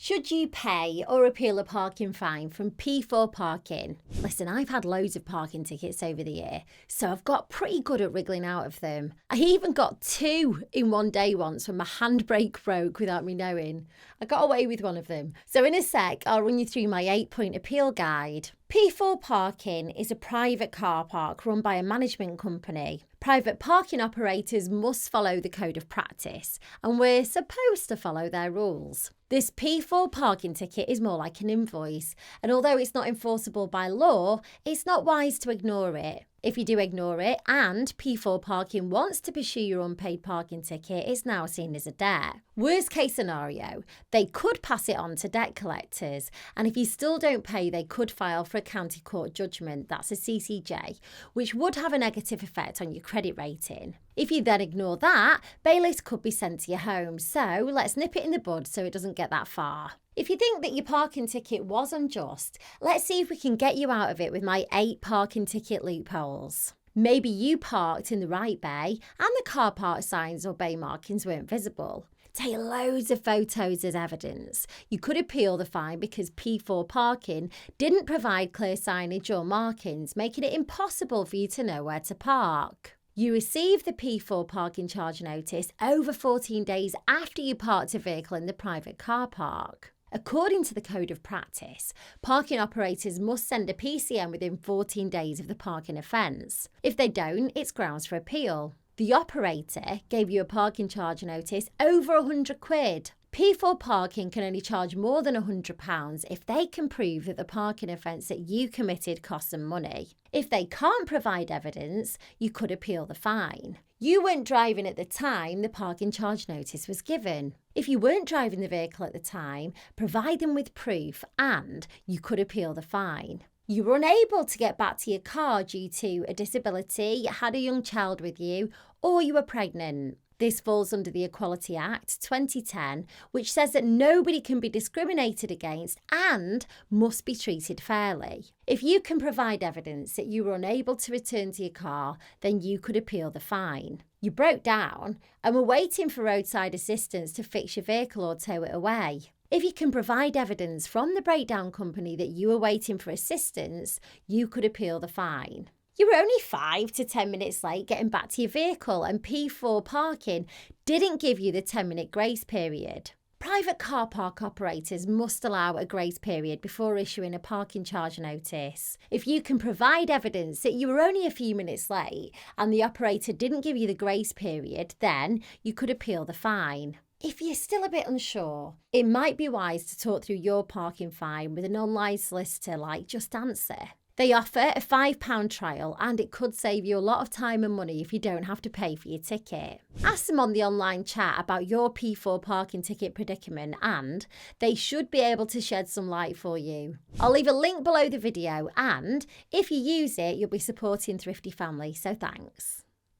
Should you pay or appeal a parking fine from P4 parking? Listen, I've had loads of parking tickets over the year, so I've got pretty good at wriggling out of them. I even got 2 in one day once when my handbrake broke without me knowing. I got away with one of them. So in a sec, I'll run you through my 8-point appeal guide. P4 parking is a private car park run by a management company. Private parking operators must follow the code of practice, and we're supposed to follow their rules. This P4 parking ticket is more like an invoice, and although it's not enforceable by law, it's not wise to ignore it. If you do ignore it and P4 parking wants to pursue your unpaid parking ticket, it's now seen as a debt. Worst case scenario, they could pass it on to debt collectors, and if you still don't pay, they could file for a county court judgment, that's a CCJ, which would have a negative effect on your credit rating. If you then ignore that, bailiffs could be sent to your home, so let's nip it in the bud so it doesn't get that far. If you think that your parking ticket was unjust, let's see if we can get you out of it with my 8 parking ticket loopholes. Maybe you parked in the right bay and the car park signs or bay markings weren't visible. Take loads of photos as evidence. You could appeal the fine because P4 parking didn't provide clear signage or markings, making it impossible for you to know where to park. You received the P4 parking charge notice over 14 days after you parked a vehicle in the private car park. According to the code of practice, parking operators must send a PCN within 14 days of the parking offence. If they don't, it's grounds for appeal. The operator gave you a parking charge notice over £100. P4 parking can only charge more than £100 if they can prove that the parking offence that you committed cost them money. If they can't provide evidence, you could appeal the fine. You weren't driving at the time the parking charge notice was given. If you weren't driving the vehicle at the time, provide them with proof and you could appeal the fine. You were unable to get back to your car due to a disability, you had a young child with you, or you were pregnant. This falls under the Equality Act 2010, which says that nobody can be discriminated against and must be treated fairly. If you can provide evidence that you were unable to return to your car, then you could appeal the fine. You broke down and were waiting for roadside assistance to fix your vehicle or tow it away. If you can provide evidence from the breakdown company that you were waiting for assistance, you could appeal the fine. You were only 5 to 10 minutes late getting back to your vehicle and P4 parking didn't give you the 10-minute grace period. Private car park operators must allow a grace period before issuing a parking charge notice. If you can provide evidence that you were only a few minutes late and the operator didn't give you the grace period, then you could appeal the fine. If you're still a bit unsure, it might be wise to talk through your parking fine with an online solicitor like JustAnswer. They offer a £5 trial and it could save you a lot of time and money if you don't have to pay for your ticket. Ask them on the online chat about your P4 parking ticket predicament and they should be able to shed some light for you. I'll leave a link below the video and if you use it, you'll be supporting Thrifty Family, so thanks.